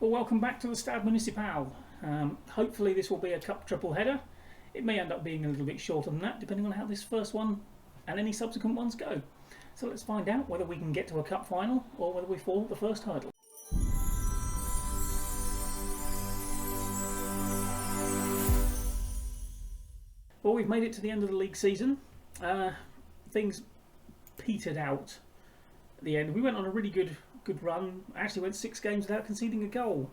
Well, welcome back to the Stade Municipal. Hopefully this will be a cup triple header. It may end up being a little bit shorter than that, depending on how this first one and any subsequent ones go. So let's find out whether we can get to a cup final or whether we fall at the first hurdle. Well, we've made it to the end of the league season. Things petered out at the end. We went on a really good run. Actually went 6 games without conceding a goal.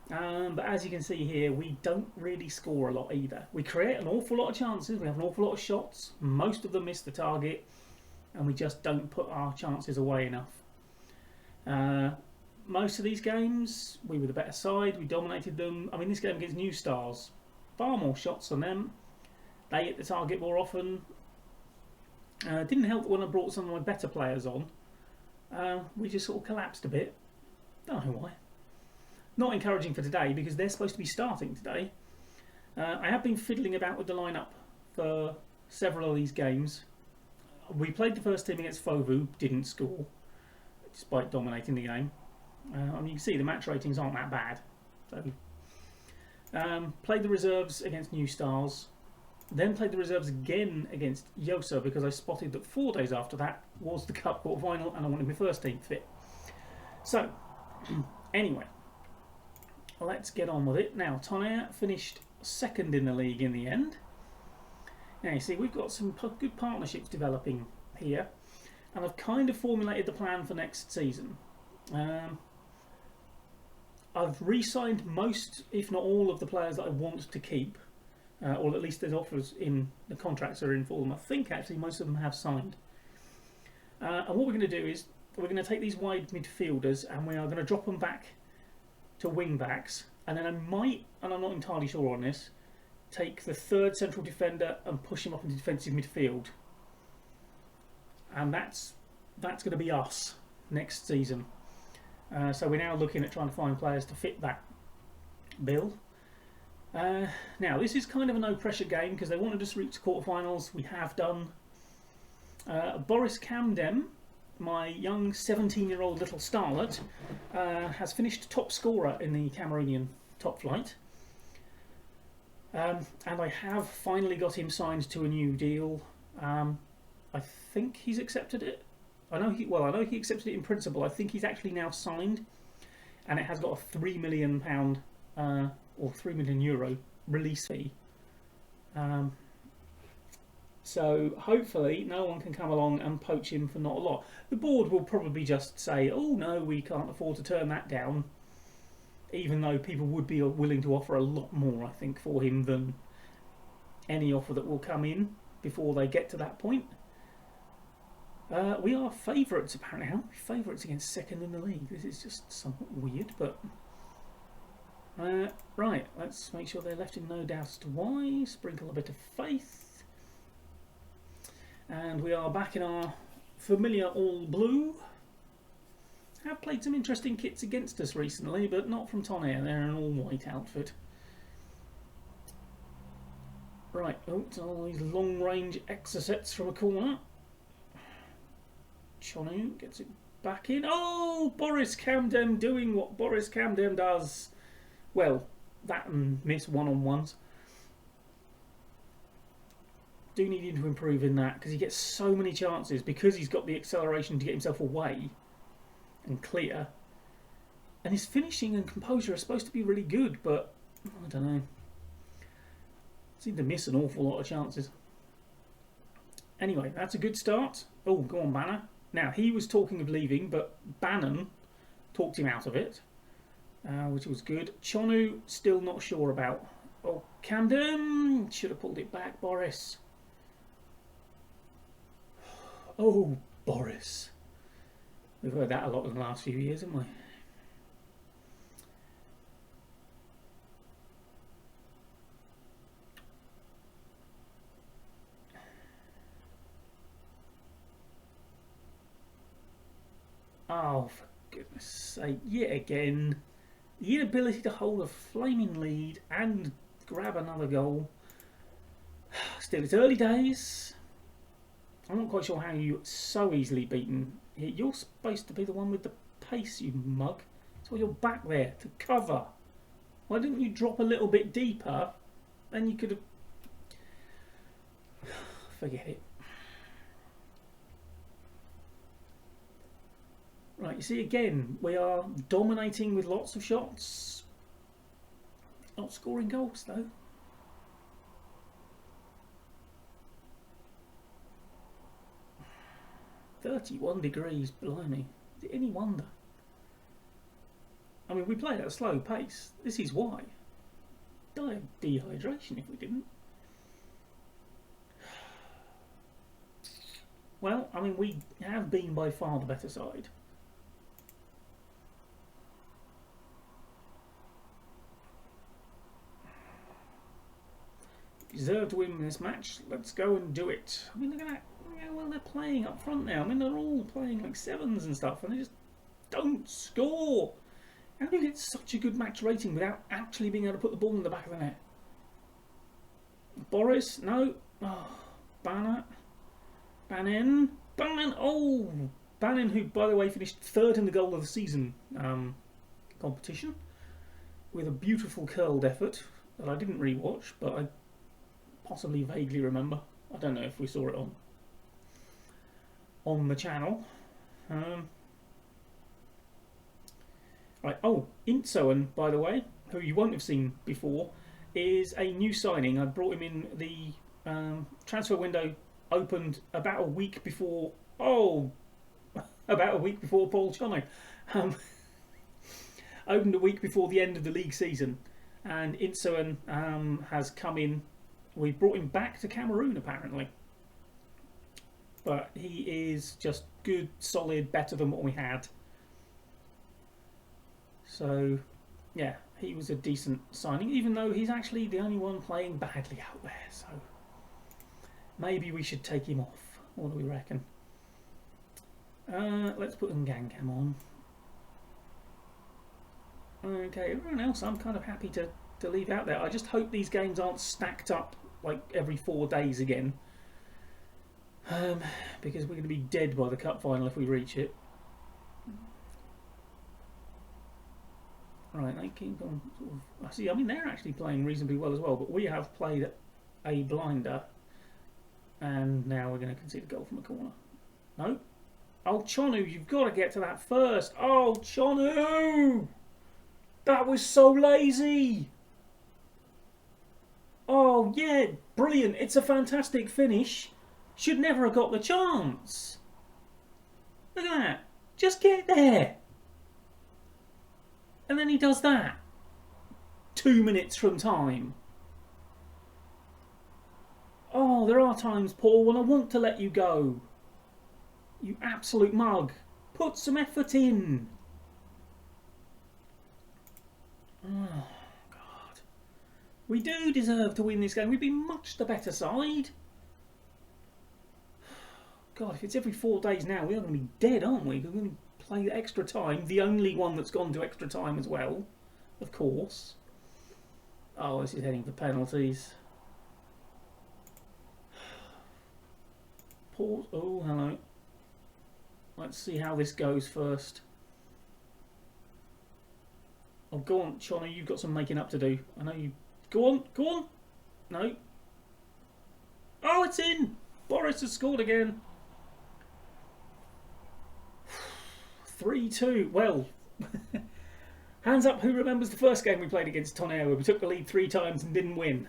But as you can see here, we don't really score a lot either. We create an awful lot of chances, we have an awful lot of shots, most of them miss the target, and we just don't put our chances away enough. Most of these games, we were the better side, we dominated them. I mean, this game against New Stars, far more shots than them. They hit the target more often. Didn't help when I brought some of my better players on. We just sort of collapsed a bit. Don't know why. Not encouraging for today because they're supposed to be starting today. I have been fiddling about with the lineup for several of these games. We played the first team against Fovu, didn't score, despite dominating the game. I mean, you can see the match ratings aren't that bad. So, played the reserves against New Stars. Then played the reserves again against Yosa because I spotted that 4 days after that was the Cup quarter final and I wanted my first team fit. So, anyway, let's get on with it. Now, Tonnerre finished second in the league in the end. Now, you see, we've got some good partnerships developing here, and I've kind of formulated the plan for next season. I've re-signed most, if not all, of the players that I want to keep. Or at least there's offers in the contracts are in for them. I think actually most of them have signed. And what we're going to do is we're going to take these wide midfielders and we are going to drop them back to wing backs. And then I might, and I'm not entirely sure on this, take the third central defender and push him up into defensive midfield. And that's going to be us next season. So we're now looking at trying to find players to fit that bill. Now, this is kind of a no-pressure game because they wanted us to reach quarterfinals. We have done. Boris Camdem, my young 17-year-old little starlet, has finished top scorer in the Cameroonian top flight. And I have finally got him signed to a new deal. I think he's accepted it. I know he accepted it in principle. I think he's actually now signed, and it has got a £3 million or €3 million release fee. So hopefully no one can come along and poach him for not a lot. The board will probably just say, oh no, we can't afford to turn that down, even though people would be willing to offer a lot more, I think, for him than any offer that will come in before they get to that point. We are favourites apparently. How are we favourites against second in the league? This is just somewhat weird, but right, let's make sure they're left in no doubt as to why. Sprinkle a bit of faith. And we are back in our familiar all blue. Have played some interesting kits against us recently, but not from Tonnerre. They're an all white outfit. Right, it's all these long range exocets from a corner. Chonu gets it back in. Oh, Boris Camdem doing what Boris Camdem does. Well, that and miss one-on-ones. Do need him to improve in that because he gets so many chances because he's got the acceleration to get himself away and clear. And his finishing and composure are supposed to be really good, but I don't know. Seem to miss an awful lot of chances. Anyway, that's a good start. Oh, go on, Banner. Now, he was talking of leaving, but Bannon talked him out of it. Which was good. Chonu, still not sure about. Oh, Camden! Should have pulled it back, Boris. Oh, Boris. We've heard that a lot in the last few years, haven't we? Oh, for goodness sake, yet again. The inability to hold a flaming lead and grab another goal. Still, it's early days. I'm not quite sure how you're so easily beaten. You're supposed to be the one with the pace, you mug. That's Well, you're back there to cover. Why didn't you drop a little bit deeper? Then you could have... Forget it. Right, you see again, we are dominating with lots of shots. Not scoring goals though. "31 degrees, blimey. Is it any wonder? I mean, we played at a slow pace. This is why. Die of dehydration if we didn't. Well, I mean, we have been by far the better side. Deserve to win this match. Let's go and do it. I mean, look at that. Look how well they're playing up front now. I mean, they're all playing like sevens and stuff, and they just don't score. How do you get such a good match rating without actually being able to put the ball in the back of the net? Boris, no. Oh, Bannon. Oh, Bannon, who, by the way, finished third in the goal of the season competition with a beautiful curled effort that I didn't rewatch, but I possibly vaguely remember. I don't know if we saw it on the channel. Right. Oh, Intsoen, by the way, who you won't have seen before, is a new signing. I brought him in. The transfer window opened about a week before. Oh, about a week before Paul Chono. Opened a week before the end of the league season, and Intsoen has come in. We brought him back to Cameroon apparently, but he is just good, solid, better than what we had. So, yeah, he was a decent signing, even though he's actually the only one playing badly out there. So, maybe we should take him off. What do we reckon? Let's put Ngangam on. Okay, everyone else I'm kind of happy to leave out there. I just hope these games aren't stacked up like every 4 days again. Because we're going to be dead by the cup final if we reach it. Right, they keep on sort of... See, I mean, they're actually playing reasonably well as well, but we have played a blinder, and now we're going to concede a goal from a corner. No. Oh, Chonu, you've got to get to that first. Oh, Chonu! That was so lazy! Oh, yeah, brilliant. It's a fantastic finish. Should never have got the chance. Look at that. Just get there. And then he does that. 2 minutes from time. Oh, there are times, Paul, when I want to let you go. You absolute mug. Put some effort in. Oh, God. We do deserve to win this game. We've been much the better side. God, if it's every 4 days now, we are going to be dead, aren't we? We're going to play extra time. The only one that's gone to extra time as well, of course. Oh, this is heading for penalties. Pause. Oh, hello. Let's see how this goes first. Oh, go on, Chonna, you've got some making up to do. I know you... Go on, go on! No. Oh, it's in! Boris has scored again. 3-2. Well, hands up who remembers the first game we played against Tonnerre where we took the lead 3 times and didn't win.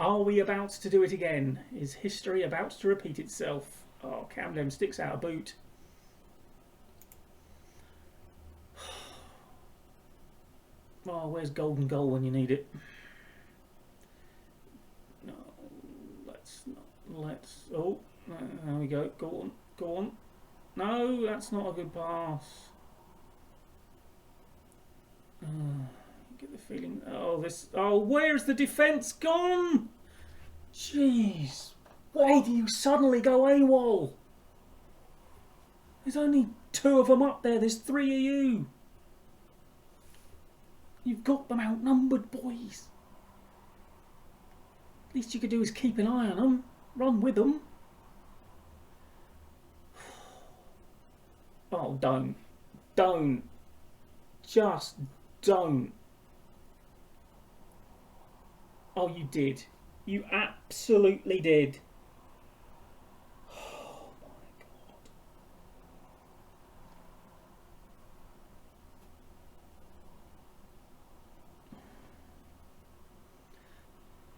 Are we about to do it again? Is history about to repeat itself? Oh, Camden sticks out a boot. Oh, where's golden goal when you need it? No, let's not. Let's. Oh, there we go. Go on, go on. No, that's not a good pass. Get the feeling. Oh, this. Oh, where's the defence gone? Jeez. Why do you suddenly go AWOL? There's only 2 of them up there. There's 3 of you. You've got them outnumbered, boys. Least you could do is keep an eye on them. Run with them. Oh, don't. don't. Just don't. Oh, you did. You absolutely did. Oh my God.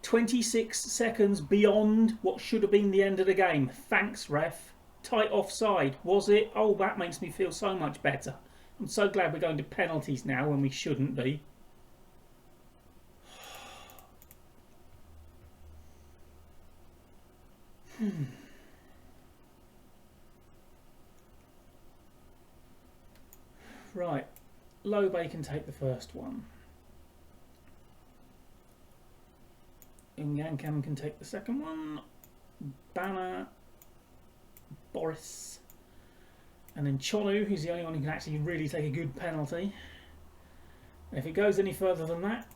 26 seconds beyond what should have been the end of the game. Thanks, ref. Tight offside, was it? Oh, that makes me feel so much better. I'm so glad we're going to penalties now when we shouldn't be. Right, Lobay can take the first one. Yankam can take the second one. Banner, Boris, and then Chonu, who's the only one who can actually really take a good penalty. And if it goes any further than that,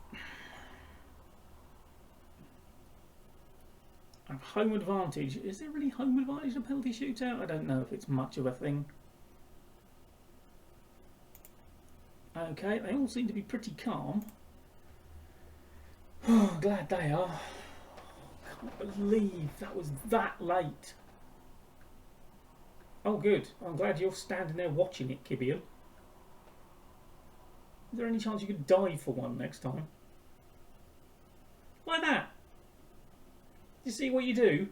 I have home advantage. Is there really home advantage in a penalty shootout? I don't know if it's much of a thing. Okay, they all seem to be pretty calm. Oh, glad they are. I can't believe that was that late. Oh, good. I'm glad you're standing there watching it, Kibian. Is there any chance you could dive for one next time? Like that. You see what you do?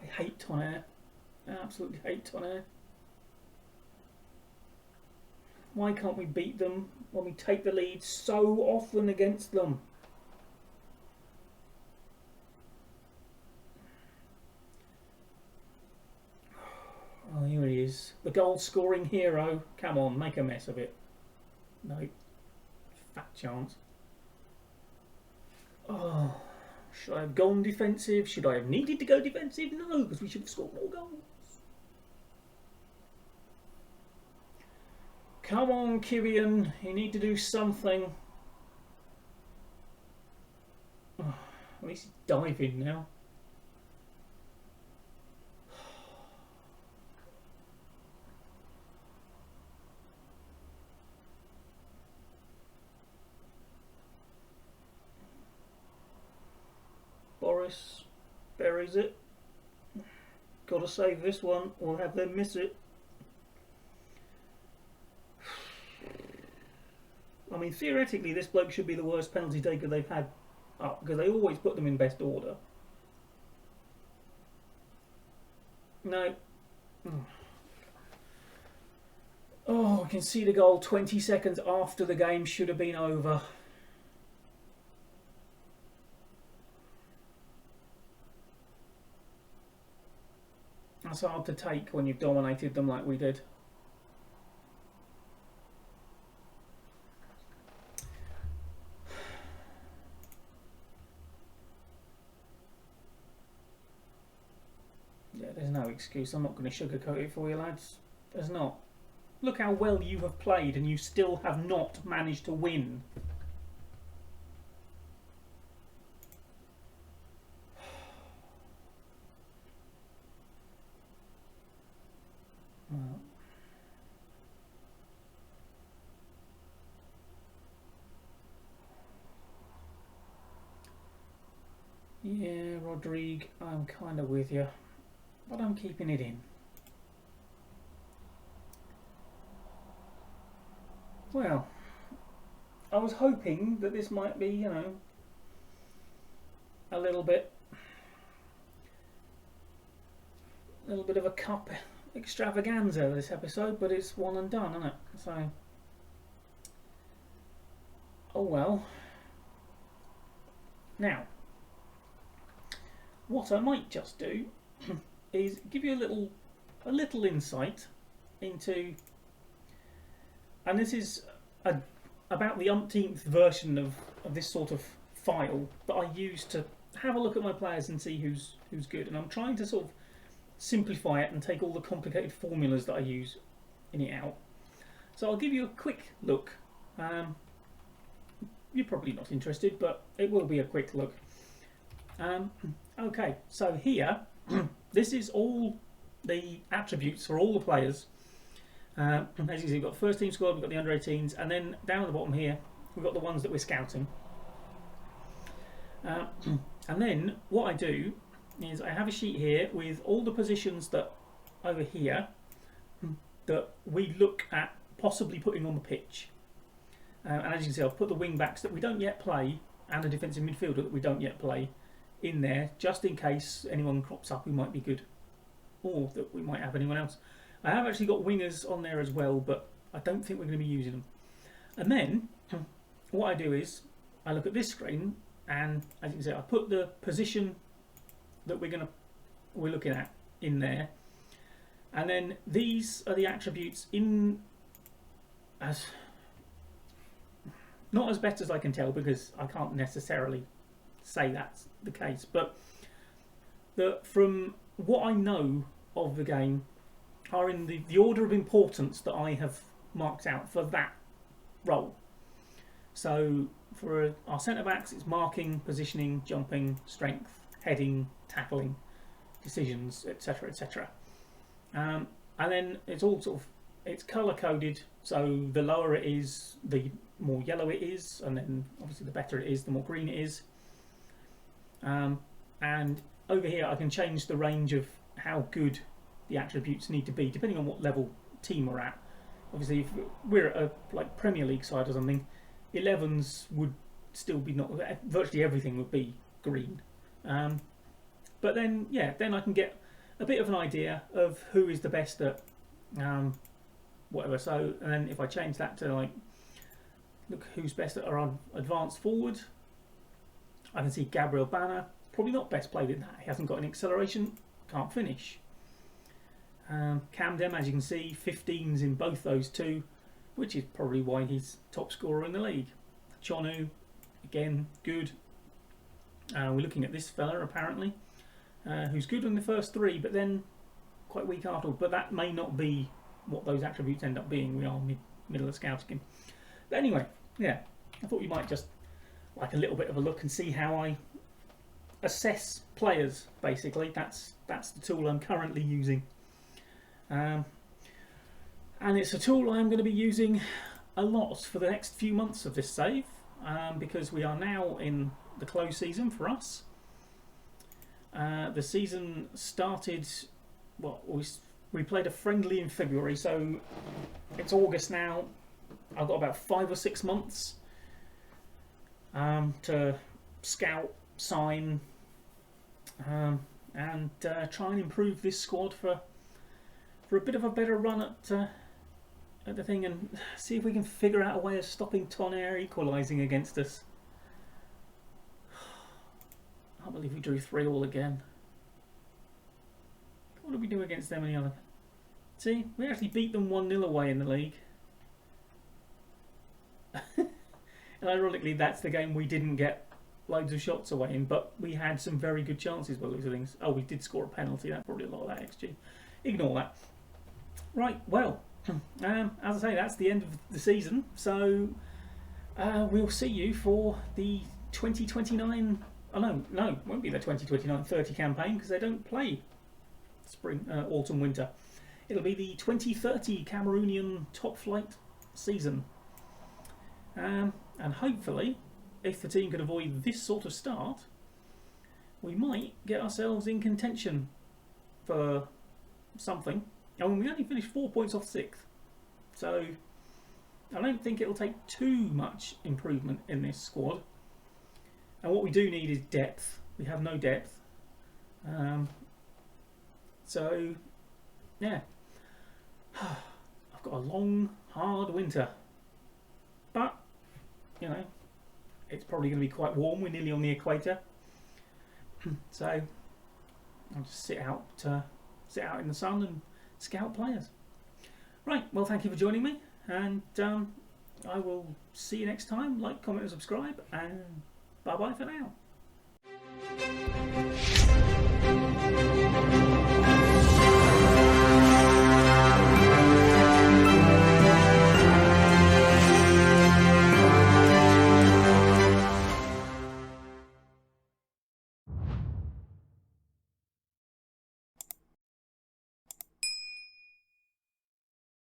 I hate Tonnerre. I absolutely hate Tonnerre. Why can't we beat them when we take the lead so often against them? Oh, here he is. The goal-scoring hero. Come on, make a mess of it. No. Fat chance. Oh, should I have gone defensive? Should I have needed to go defensive? No, because we should have scored more goals. Come on, Kirian, you need to do something. Oh, at least he's diving now. Boris buries it. Got to save this one or have them miss it. I mean, theoretically, this bloke should be the worst penalty taker they've had up because they always put them in best order. No. Oh, I can see the goal 20 seconds after the game should have been over. That's hard to take when you've dominated them like we did. Yeah, there's no excuse. I'm not going to sugarcoat it for you, lads. There's not. Look how well you have played and you still have not managed to win. Well. Yeah, Rodrigue, I'm kind of with you. But I'm keeping it in. Well, I was hoping that this might be, you know, a little bit of a cup extravaganza this episode, but it's one and done, isn't it? So, oh well. Now, what I might just do is give you a little insight into, and this is about the umpteenth version of this sort of file that I use to have a look at my players and see who's good, and I'm trying to sort of simplify it and take all the complicated formulas that I use in it out. So I'll give you a quick look. You're probably not interested, but it will be a quick look. Okay, so here, this is all the attributes for all the players. As you can see, we've got the first team squad, we've got the under 18s, and then down at the bottom here, we've got the ones that we're scouting. And then what I do is I have a sheet here with all the positions that over here that we look at possibly putting on the pitch. And as you can see, I've put the wing backs that we don't yet play and a defensive midfielder that we don't yet play in there, just in case anyone crops up who might be good, or that we might have anyone else. I have actually got wingers on there as well, but I don't think we're going to be using them. And then what I do is I look at this screen, and as you can see, I put the position that we're looking at in there, and then these are the attributes in as not as best as I can tell, because I can't necessarily say that's the case, but from what I know of the game are in the order of importance that I have marked out for that role. So for our centre backs, it's marking, positioning, jumping, strength, heading, tackling, decisions, etc., etc. And then it's all sort of, it's colour coded, so the lower it is, the more yellow it is, and then obviously the better it is, the more green it is. And over here I can change the range of how good the attributes need to be depending on what level team we're at. Obviously, if we're at a like Premier League side or something, 11s would still be not, virtually everything would be green. But then, yeah, then I can get a bit of an idea of who is the best at whatever. So, and then if I change that to like, look who's best at our advanced forward, I can see Gabriel Banner, probably not best played in that. He hasn't got an acceleration, can't finish. Camden, as you can see, 15s in both those two, which is probably why he's top scorer in the league. Chonu, again, good. We're looking at this fella, apparently, who's good in the first three, but then quite weak afterward. But that may not be what those attributes end up being. We are middle of scouting him. But anyway, yeah, I thought you might just like a little bit of a look and see how I assess players, basically. That's the tool I'm currently using. And it's a tool I'm going to be using a lot for the next few months of this save, because we are now in the close season for us. The season started, well, we played a friendly in February, so it's August now. I've got about 5 or 6 months to scout, sign, and try and improve this squad for a bit of a better run at the thing, and see if we can figure out a way of stopping Tonnerre equalising against us. I can't believe we drew 3-3 again. What did we do against them any other? See, we actually beat them 1-0 away in the league. And ironically, that's the game we didn't get loads of shots away in, but we had some very good chances by looks of things. Oh, we did score a penalty. That's probably a lot of that XG. Ignore that. Right, well, as I say, that's the end of the season, so we'll see you for the 2029, oh no, it won't be the 2029-30 campaign, because they don't play spring, autumn, winter. It'll be the 2030 Cameroonian top flight season. And hopefully, if the team can avoid this sort of start, we might get ourselves in contention for something. I mean, we only finished 4 points off 6th, so I don't think it'll take too much improvement in this squad. And what we do need is depth. We have no depth. So, yeah. I've got a long, hard winter. But, you know, it's probably going to be quite warm. We're nearly on the equator. So, I'll just sit out in the sun and scout players. Right, well, thank you for joining me, and I will see you next time. Like, comment and subscribe, and bye bye for now.